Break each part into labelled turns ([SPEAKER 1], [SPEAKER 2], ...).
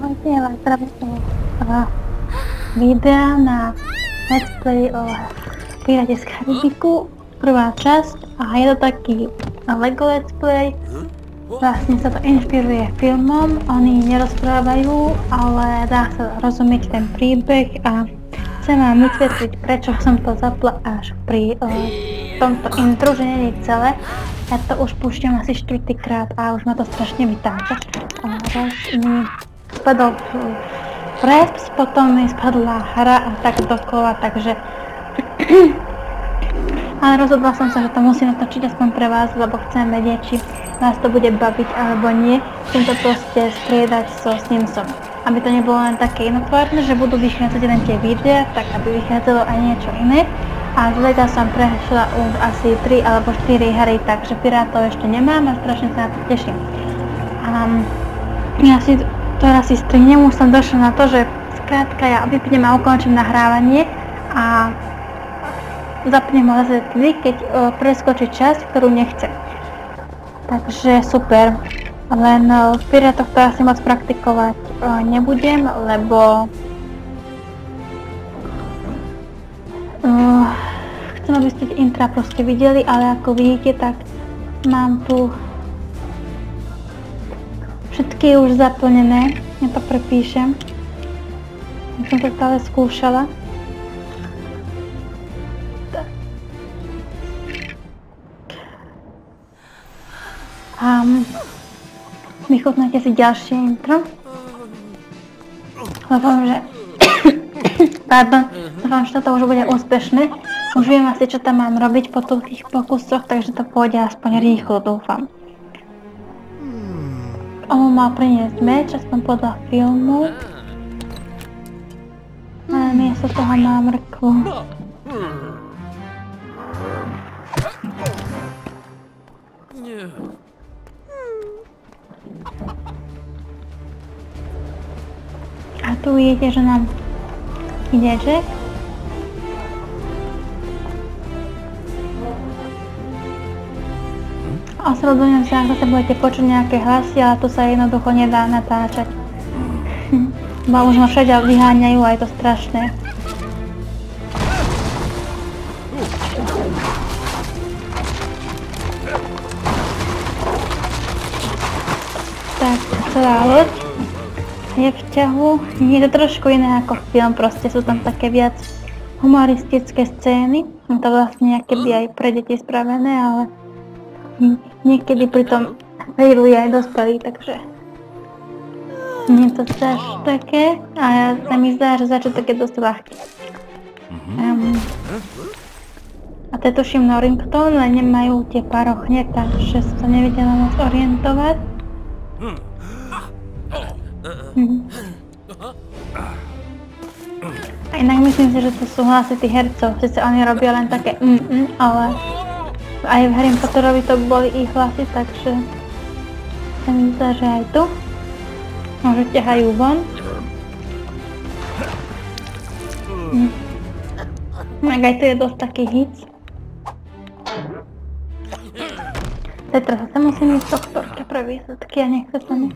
[SPEAKER 1] Ahojte, vás zdravím videa na Let's Play o Piráte z Karibiku, prvá časť, a je to taký Lego Let's Play. Vlastne sa to inšpiruje filmom, oni nerozprávajú, ale dá sa rozumieť ten príbeh a chcem vám vysvetliť, prečo som to zapla až pri tomto intru, že nie je celé. Ja to už púšťam asi 4-krát a už ma to strašne vytáča. Raz mi spadol preps, potom mi spadla hra a tak dokola, takže ale rozhodla som sa, že to musím natočiť aspoň pre vás, lebo chcem vedieť, či vás to bude baviť alebo nie. Chcem to proste striedať so Simsom, aby to nebolo len také jednotvárne, že budú vychádzať len tie videá, tak aby vychádzalo aj niečo iné. A z Lega som prešla už asi 3 alebo 4 hry, takže Pirátov ešte nemám a strašne sa na to teším. Ja si to raz si strihnem, už som došla na to, že skrátka ja vypnem a ukončím nahrávanie a zapnem ho zase vtedy, keď preskočí časť, ktorú nechcem. Takže super, len v Pirátoch to asi moc praktikovať nebudem, lebo chcem, aby ste intra proste videli, ale ako vidíte, tak mám tu všetky už zaplnené. Ja to prepíšem. Ja som to stále skúšala. Vychutnáte si ďalšie intro. Dúfam, že dúfam, že toto už bude úspešné. Už viem asi, čo tam mám robiť po tých pokusoch, takže to pôjde aspoň rýchlo, dúfam. On mal priniesť meč, aspoň podľa filmu. Ale miesto toho má mrkvu. A tu vidíte, že nám ide Jack. Ospravedlňujem sa, ako sa budete počuť nejaké hlasy, ale tu sa jednoducho nedá natáčať. Bo už ma všade vyháňajú a je to strašné. Tak, celá loď je v ťahu. Je to trošku iné ako film, proste sú tam také viac humoristické scény. Je to vlastne akoby aj pre deti spravené, ale niekedy pritom failuje aj dospelí, takže nie je to až také, a sa mi zdá, že začiatok je dosť ľahký. A to tuším Norrington, ale nemajú tie parochne, takže sa nevedela moc orientovať. A inak myslím si, že to sú hlasy tých hercov, sice oni robia len také ale aj v Harrym Potterovi to boli ich hlasy, takže sa mi zdá, že aj tu možno ťahajú von. Tak aj tu je dosť taký hit. Teraz sa musím ísť z doktorke pre výsledky a nechce sa mi.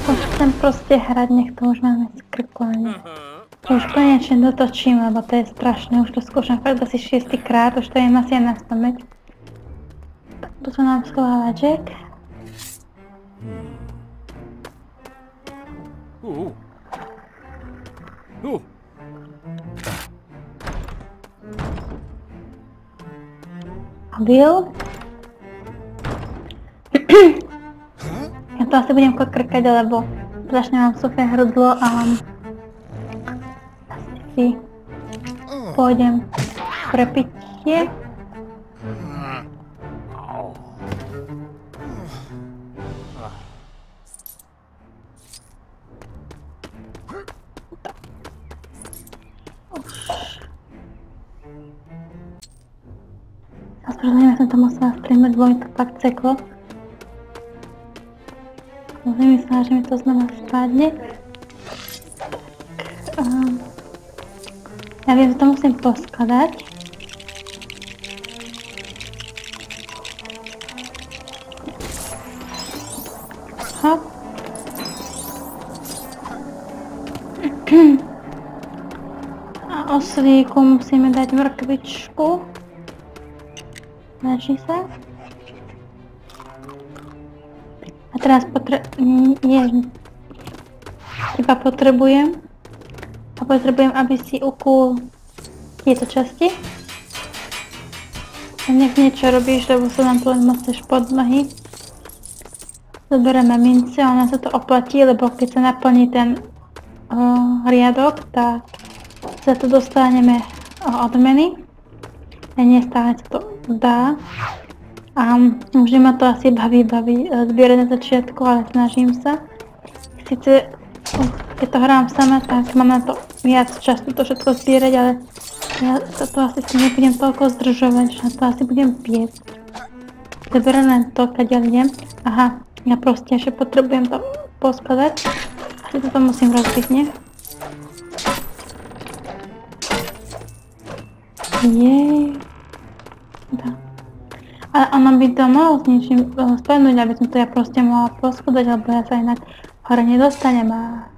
[SPEAKER 1] Už chcem proste hrať, nech to už máme skripované. Už konečne dotočím, lebo to je strašné, už to skúšam fakt asi 6-krát, už to je asi aj na spamäť. Tak tu sa nám schováva Jack. A Bill? Ja to asi budem krkať, lebo strašne mám suché hrdlo a asi pôjdem pre pitie. Ospravedlňujem, som to musela streamovať, lebo mi to fakt ceklo. Nemyslela, že mi to znova spadne. Ja viem, že to musím poskladať. Hop. A oslíku musíme dať mrkvičku. Leží sa. A teraz iba potrebujem, aby si ukúl tieto časti. A nech niečo robíš, lebo sa nám tu len moceš pod nohy. Zoberieme mince, ona sa to oplatí, lebo keď sa naplní ten riadok, tak za to dostaneme odmeny. A nestále sa to dá. A už ma to asi baví zbierať na začiatku, ale snažím sa. Sice keď to hrám sama, tak mám na to viac času to všetko zbierať, ale ja to asi si nebudem toľko zdržovať, že na to asi budem piecť. Zoberiem len to, kadeľ idem. Aha, ja proste ešte potrebujem to poskladať. Asi toto musím rozbiť, nie? Jej. Ale ono by to mohlo s niečím spadnúť, aby som to ja proste mohla poskladať, lebo ja sa inak hore nedostanem a...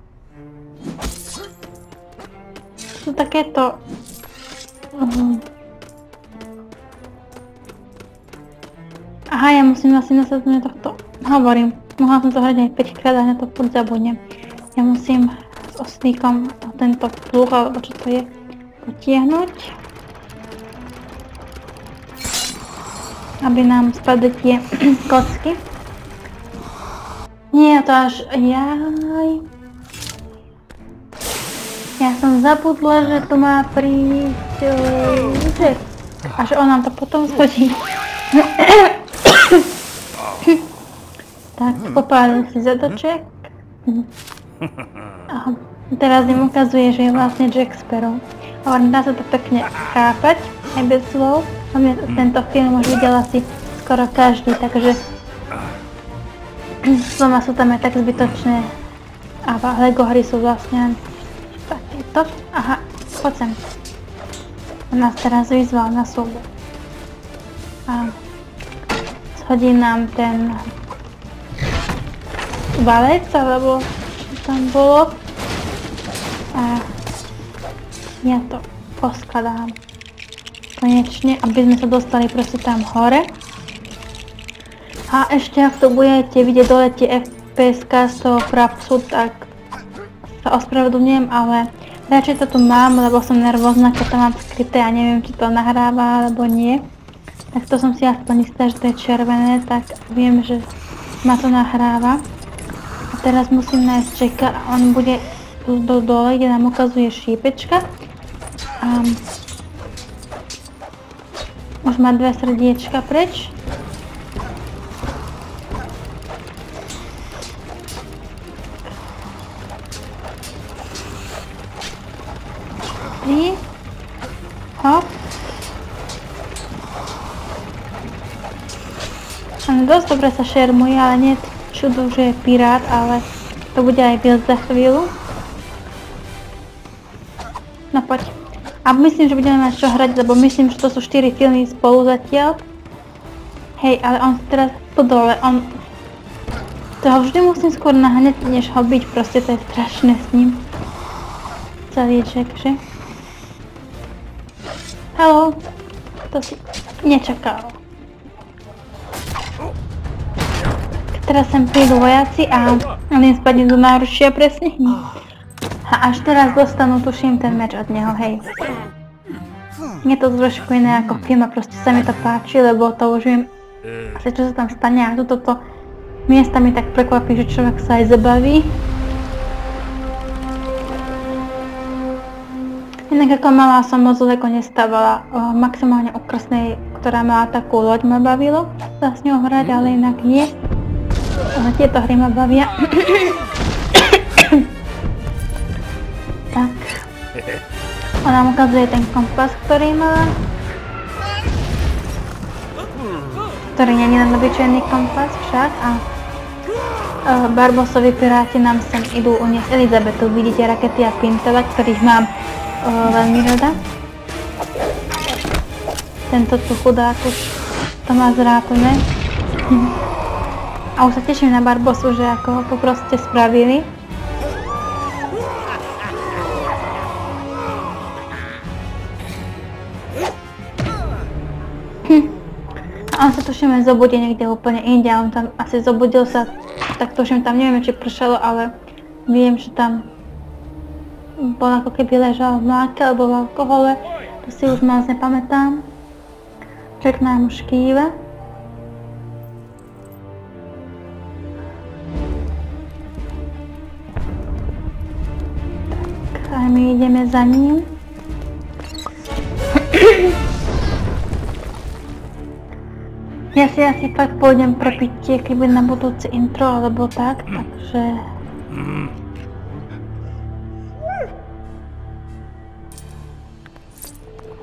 [SPEAKER 1] Sú takéto... Aha, ja musím asi nasledovne tohto... Hovorím, mohla som to hrať aj 5 krát a na to furt zabudnem. Ja musím s oslíkom tento pluh, alebo čo to je, potiahnuť. Aby nám spadli tie kocky. Nie, to až... Jaj. Ja som zabudla, že tu má prísť... A že on nám to potom schodí. Tak, popálil si zadoček. A teraz im ukazuje, že je vlastne Jack Sparrow. Ale dá sa to pekne chápať, aj bez slov. Tento film už videl asi skoro každý, takže slova sú tam aj tak zbytočné. A Lego hry sú vlastne takéto. Aha, poď sem. On nás teraz vyzval na súboj. A shodí nám ten valec, alebo čo tam bolo. A ja to poskladám. Konečne, aby sme sa dostali proste tam hore. A ešte ak to budete vidieť dole tie FPS-ka z toho frapsu, tak sa ospravedlňujem, ale radšej to tu mám, lebo som nervózna, keď to mám skryté a neviem, či to nahráva alebo nie. Tak to som si aspoň istá, že to je červené, tak viem, že ma to nahráva. A teraz musím nájsť Jacka a on bude dole, kde nám ukazuje šípečka. A už má 2 srdiečka preč. Hop. Dosť dobre sa šermuje, ale nie je čudu, že je pirát, ale to bude aj viac za chvíľu. No poď. A myslím, že budeme mať čo hrať, lebo myslím, že to sú 4 filmy spolu zatiaľ. Hej, ale on teraz tu dole, toho vždy musím skôr naháňať, než ho byť, proste to je strašné s ním. Celý Jack, že? Haló, to si nečakal. Teraz sem prídu vojaci a on im spadne do náručia presne. A až teraz dostanú, tuším, ten meč od neho, hej. Je to trošku iné ako film a proste sa mi to páči, lebo to už viem asi čo sa tam stane a toto miesta mi tak prekvapí, že človek sa aj zabaví. Inak ako malá som moc ďaleko nestávala, maximálne o Krsnej, ktorá mala takú loď, ma bavilo sa s ňou hrať, ale inak nie. Ale tieto hry ma bavia. Tak. Ona nám ukazuje ten kompas, ktorý má. Ktorý nie je len obyčajný kompas však. A Barbosovi piráti nám sem idú uniesť Elizabetu. Vidíte rakety a pintele, ktorých mám veľmi rada. Tento tu chudák už to má zrápené. A už sa teším na Barbosu, že ako ho to proste spravili. A on sa tuším zobudí niekde úplne inde, on tam asi zobudil sa, tak tuším tam neviem, či pršalo, ale viem, že tam bol ako keby ležal v mláke alebo v alkohole, to si už moc nepamätám. Jack nám už kýve. Tak, a my ideme za ním. Ja si asi fakt pôjdem pre pitie, keď bude na budúci intro alebo tak, takže...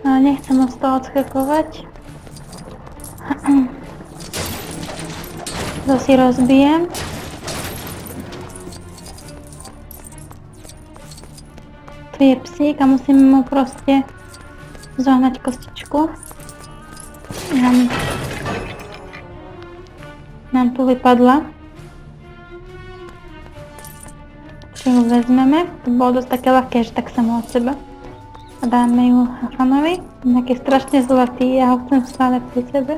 [SPEAKER 1] No, nechcem moc toho odskakovať. To si rozbijem. Tu je psík a musím mu proste zohnať kostičku. Nám tu vypadla. Čiže ju vezmeme. To bolo dosť také ľahké, že tak samo od seba. A dáme ju Hafanovi. Nejaký strašne zlatý, ja ho chcem stále pri sebe.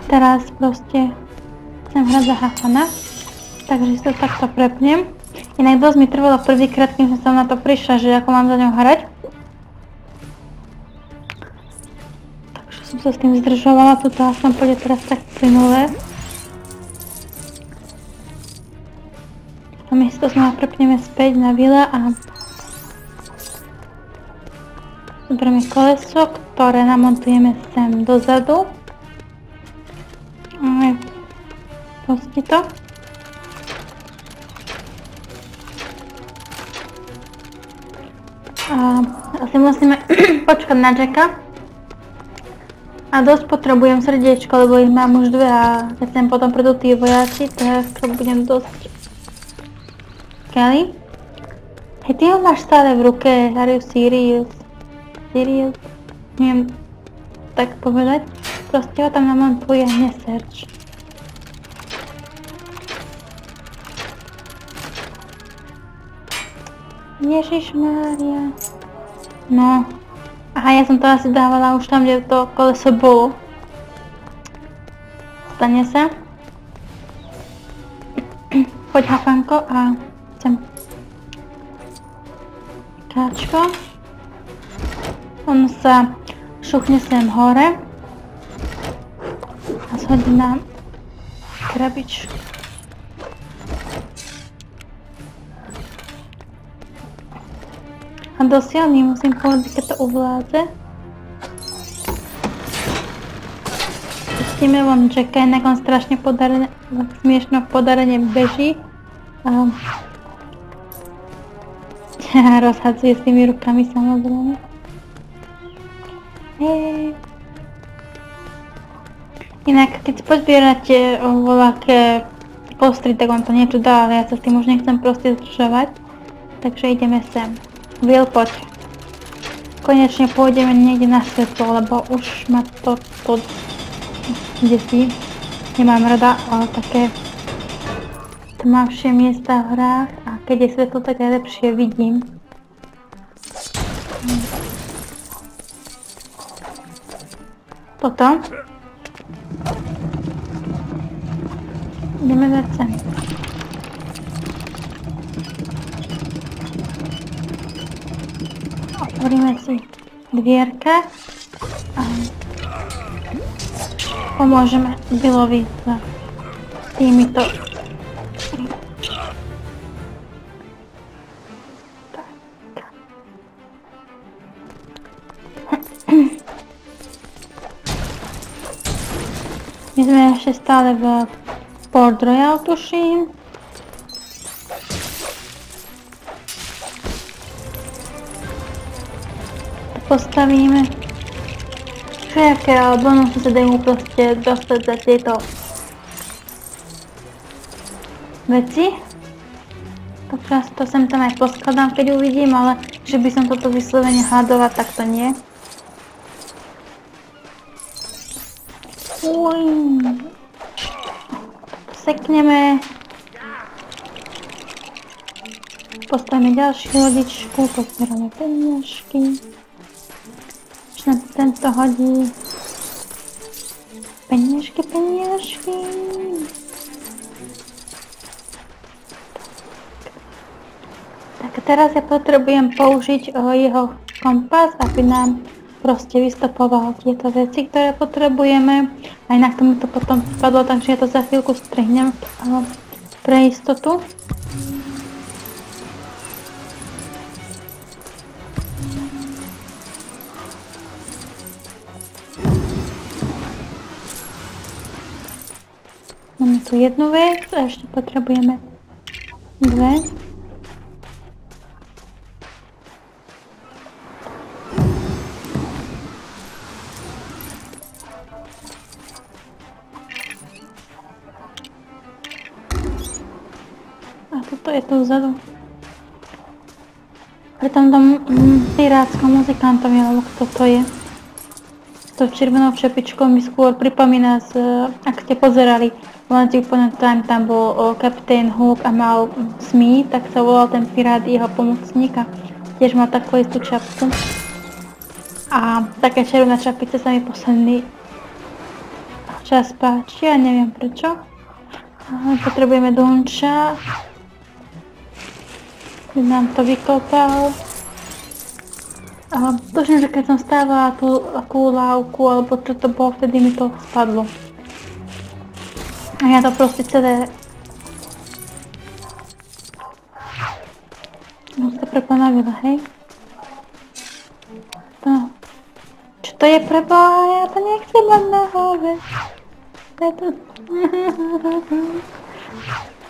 [SPEAKER 1] Teraz proste chcem hrať za Hafana. Takže si to takto prepnem. Inak dosť mi trvalo prvýkrát, kým som na to prišla, že ako mám za ňou hrať. Som sa s tým zdržovala, toto som pôjde teraz tak plynulé. A my si to znova prepneme späť na vile a zoberieme koleso, ktoré namontujeme sem dozadu. Pusti to. A asi musíme počkať na Jacka. A dosť potrebujem srdiečko, lebo ich mám už dve a keď sem potom prídu tí vojaci, tak to budem dosť... Kelly? Hej, ty ho máš stále v ruke, are you serious? Serious? Neviem tak povedať. Proste ho tam namontuj a nesearch. Ježišmária. No. Aha, ja som to asi dávala už tam, kde to koleso bolo. Stane sa. Poď Hafanko a chcem. Káčko. On sa šuchne sem hore. A zhodí nám krabičku. A dosiaľ musím povedať, keď to uvládze. Pustíme von Jacka, inak on strašne smiešno podarene beží. A rozhadzuje s tými rukami samozrejme. Hej. Inak keď pozbierate voľaké kostry, tak on to niečo dá, ale ja sa s tým už nechcem proste zdržovať. Takže ideme sem. Will, poď. Konečne pôjdeme niekde na svetlo, lebo už ma to desí. Nemám rada, ale také tmavšie miesta v hrách a keď je svetlo, tak aj lepšie vidím. Toto. Ideme dať sem. Otvoríme si dvierka a pomôžeme Billovi s týmito. My sme ešte stále v Port Royal, tuším. Postavíme všelijaké bonusy sa dajú proste dostať za tieto veci. To sem tam aj poskladám, keď uvidím, ale že by som toto vyslovene hľadovať, tak to nie. Uj. sekneme. Postavíme ďalšiu lodičku, pozbierame peniažky. Už nám tento hodí. Peniažky. Tak teraz ja potrebujem použiť jeho kompas, aby nám proste vystopoval tieto veci, ktoré potrebujeme. A inak tomu to potom spadlo, takže ja to za chvíľku strihnem pre istotu. Máme tu jednu vec a ešte potrebujeme dve. A toto je tu vzadu. Pri tomto pirátskom muzikantovi, alebo kto to je. S tou červenou čepičkou mi skôr pripomína, ak ste pozerali Once Upon a Time, tam bol Kapitán Hook a mal Smee, tak sa volal ten pirát jeho pomocník a tiež mal takú istú čapku. A taká červená čapica sa mi posledný čas páči, ja neviem prečo. Potrebujeme Dunča. Nám to vykopal. Tuším, že keď som stávala tú takú lávku, alebo čo to bolo, vtedy mi to spadlo. A ja to proste celé... No sa prepanavila, hej? To... Čo to je pre Boha? Ja to nechcem mať na hlave. Ja to...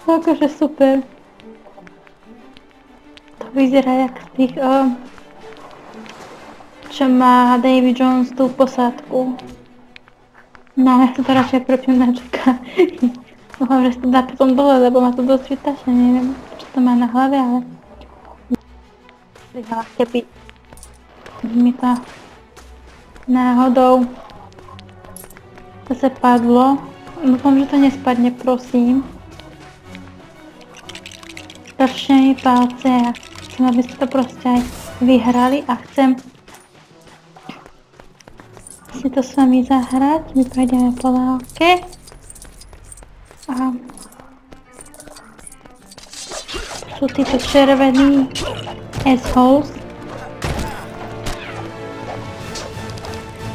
[SPEAKER 1] Akože super. To vyzerá jak z tých... čo má Davy Jones tú posádku. No, ja sa to radšej prepnem na čaká. Dúfam, že sa to dá potom dole, lebo ma to dosť vytačne, neviem, čo to má na hlave, ale... Keby mi to náhodou zase padlo. Dúfam, že to nespadne, prosím. Strčte mi palce a chcem, aby ste to proste aj vyhrali a chcem si to s vami zahrať. My prejdeme po lávke. A sú títo červení assholes.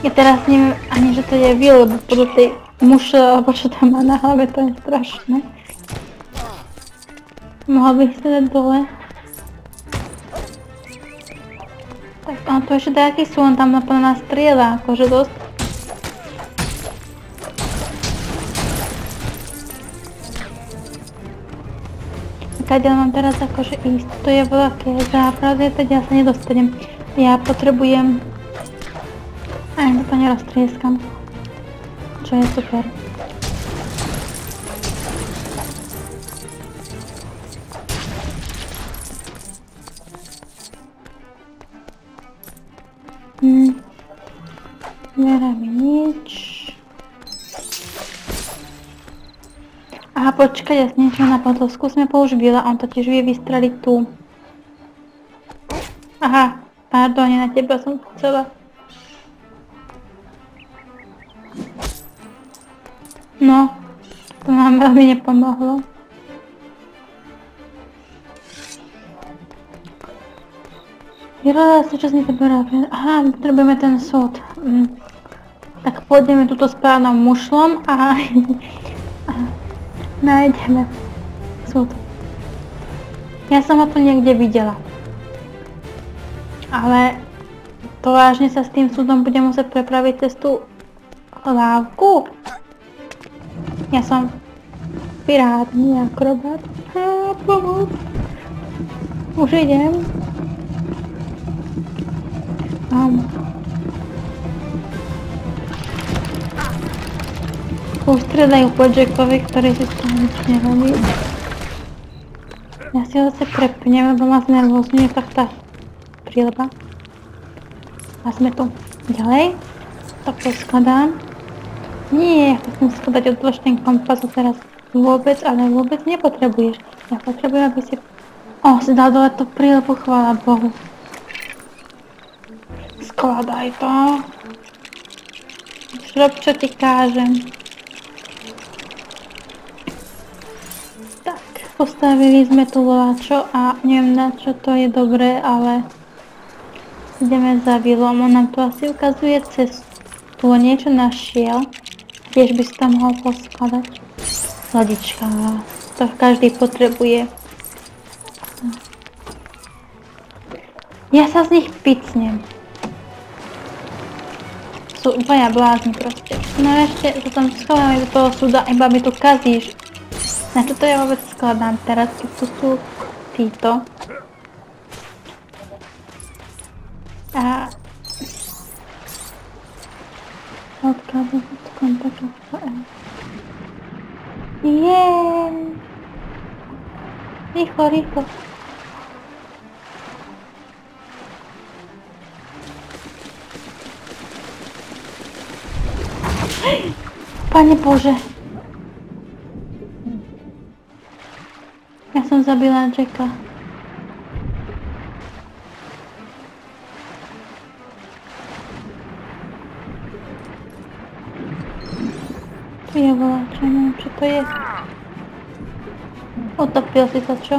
[SPEAKER 1] Ja teraz neviem ani, že to je vil, lebo podľa tej mušle, alebo čo tam má na hlave, to je strašné. Mohol bych sa dať dole. Tak on to ešte nejaký sú, on tam naplno nás strieľa, akože dosť. Kadeľ mám teraz akože ísť, to je veľké zápravde, teď ja sa nedostanem. Ja potrebujem... Ani to neroztrieskam. Čo je super. Neráme nič. Aha, počkaj, ja si niečo napadlo. Skúsme použiť Billa, on totiž vie vystreliť tú. Aha, pardon, na teba som chcela. No, to nám veľmi nepomohlo. Vyhľadala si, čo z nej to berá. Aha, potrebujeme ten súd. Tak pôjdeme túto správnou mušlom a nájdeme súd. Ja som ho tu niekde videla. Ale to vážne sa s tým súdom budem musieť prepraviť cez tú lávku. Ja som pirát, nie akrobát. Pomoc. Už idem. Ustriedajú po Jackovi, ktorý si z toho nič nerobí. Ja si ho zase prepnem, lebo ma znervozňuje tak tá prílba. A sme tu ďalej. Tak to skladám. Nie, ja chcem skladať odlož ten kompas a teraz Vôbec, ale vôbec nepotrebuješ. Ja potrebujem, aby si... Si dal dole tú prílepu, chvála Bohu. Skladaj to. Už rob, čo ti kážem. Tak, postavili sme tu voľačo a neviem na čo to je dobré, ale ideme za Willom. On nám tu asi ukazuje cestu. Tu niečo našiel. Tiež by si tam mohol poskladať. Lodička. To každý potrebuje. Ja sa z nich picnem. Sú úplne blázni proste. No ešte to tam schováme do toho súda, iba mi tu kazíš. Na čo to ja vôbec skladám teraz, keď tu sú títo. A... odkladám kontaktu. Jeee. Rýchlo, rýchlo. Pane Bože. Ja som zabila Jacka. Tu je voľač, neviem čo to je. Utopil si sa, čo?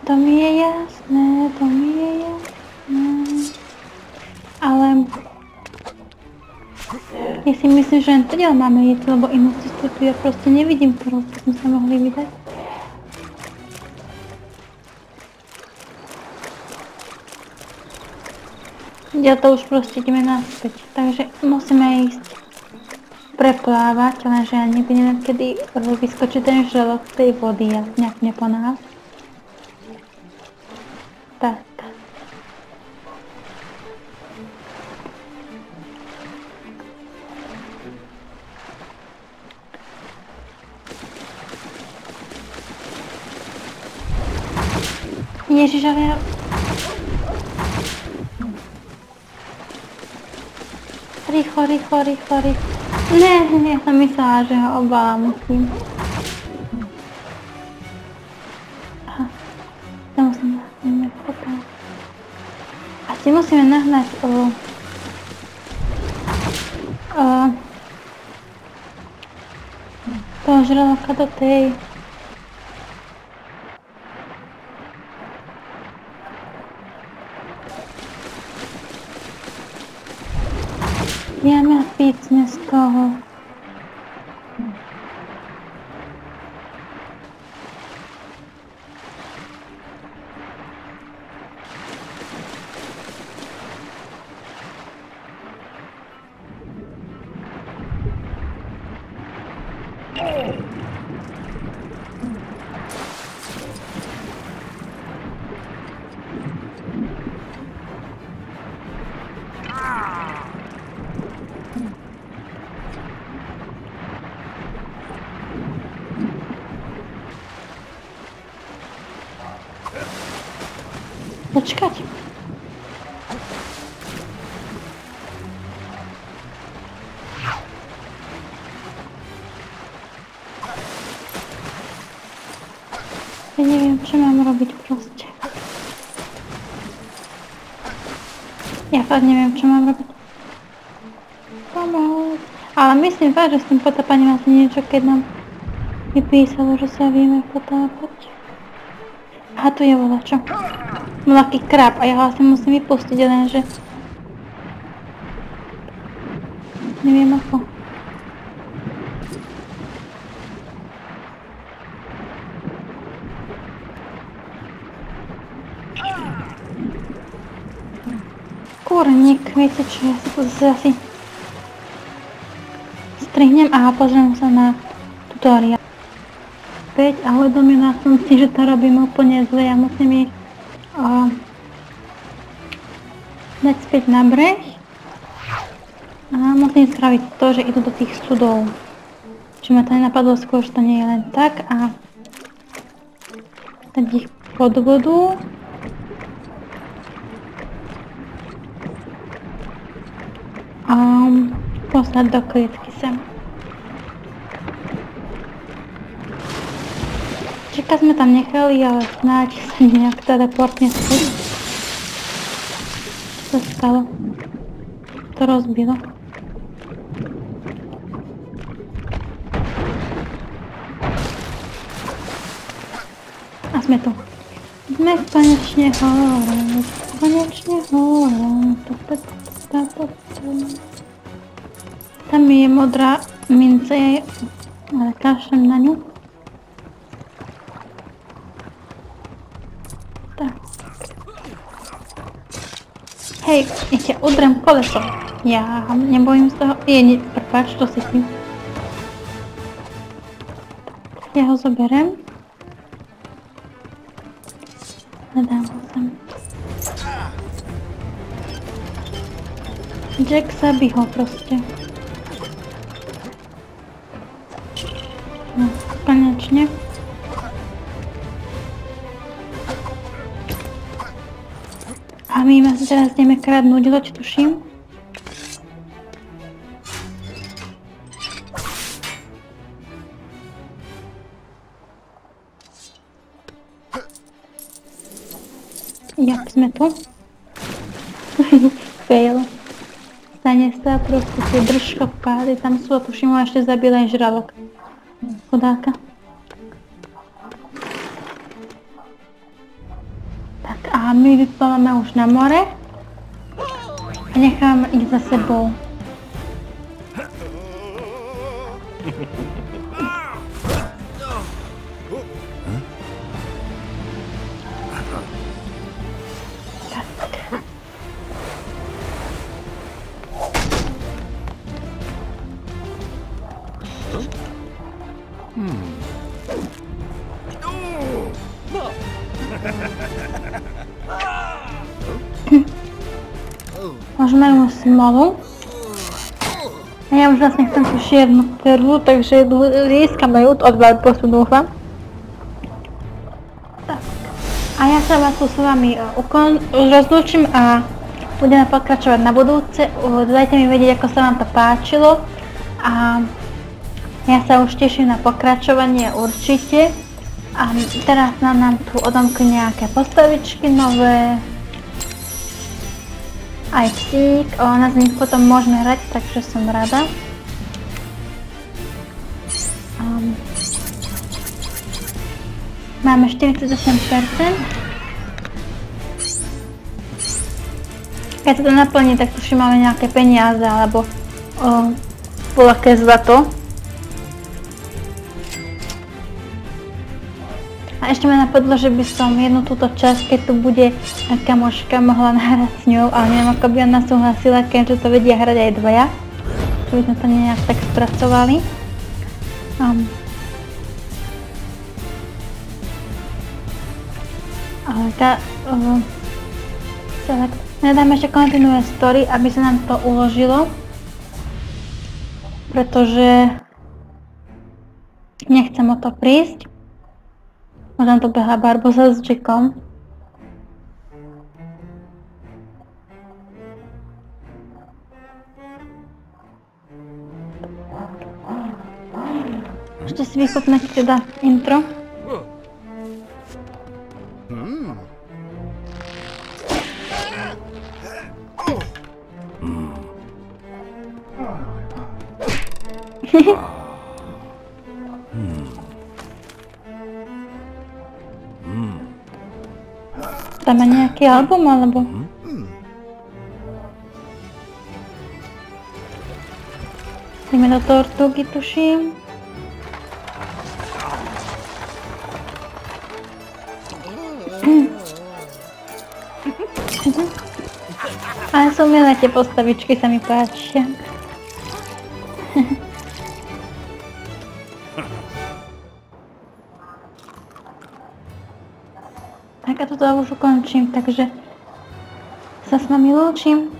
[SPEAKER 1] To mi je jasné, to mi je jasné. Ale... ja si myslím, že len teda máme jesť, lebo inú cestu tu ja proste nevidím, ktorou sme sa mohli vydať. Ja to už proste ideme naspäť, takže musíme ísť preplávať, lenže ja nikdy neviem, kedy vyskočí ten žralok z tej vody, ja nejak neponáhľam. Tak. Ježiš, ale ja... rýchlo, rýchlo, rýchlo, rýchlo. Ne, ja som myslela, že ho obálam musím. Aha, to musím nahnať potom. Asi musíme nahnať toho žraloka do tej... ja mňa pícne z toho. Počkať. Ja neviem, čo mám robiť proste. Ja fakt neviem, čo mám robiť. Pomoc. Ale myslím fakt, že s tým potápaním asi niečo, keď nám vypísalo, že sa vieme potápať. Aha, tu je voľačo. Mladý krab a ja ho asi musím vypustiť, lenže... neviem ako. Kurník, viete čo, ja si to zase asi... strihnem a pozriem sa na tutoriál. A uvedomila som si, že to robím úplne zle, ja musím ich dať späť na breh a musím spraviť to, že idú do tých sudov. Čiže ma to nenapadlo skôr, že to nie je len tak a dať ich pod vodu. poslať do klietky sem. Čeka sme tam nechali, ale snáď sa nejak teleportne späť. Čo sa stalo? To rozbilo. A sme tu. Sme konečne hore. Konečne hore. Tam je modrá mince, ale kašlem na ňu. Tak. Hej, ja ťa udrem koleso. Ja nebojím z toho. Prepáč, to si ty. Ja ho zoberiem. Nedám ho sem. Jack zabí ho proste. No, konečne. A my sa teraz ideme kradnúť loď, tuším. Jak sme tu? Fail. Stane sa proste tie držko pády, tam sú, tuším, ho ešte zabil aj žralok. Chodáka. Tak a my vyplávame už na more a necháme ich za sebou. Môžeme mu smolu. A ja už vlastne chcem tú čiernu perlu, takže získame ju od Barbosu, dúfam. Tak. A ja sa vás tu s vami rozlúčim a budeme pokračovať na budúce. Dajte mi vedieť, ako sa vám to páčilo. A ja sa už teším na pokračovanie určite. A teraz nám tu odomkli nejaké postavičky nové. Aj psík, na z nich potom môžeme hrať, takže som rada. Máme 48%. Keď sa to naplní, tak tuším máme nejaké peniaze, alebo voľaké zlato. A ešte ma napadlo, že by som jednu túto časť, keď tu bude kamoška, mohla nahrať s ňou, ale neviem, ako by ona súhlasila, keďže to vedia hrať aj dvaja. Že by sme to nejak tak spracovali. Ale tá... Nedám ešte kontinuuje story, aby sa nám to uložilo. Pretože... nechcem o to prísť. Možno to behá Barbosa s Jackom. Ešte si vychutnať teda intro. Tam má nejaký album, alebo? Ideme do tortugy, tuším. Ale sú milé tie postavičky, sa mi páčia. Tak a toto už ukončím, takže sa s vami lúčim.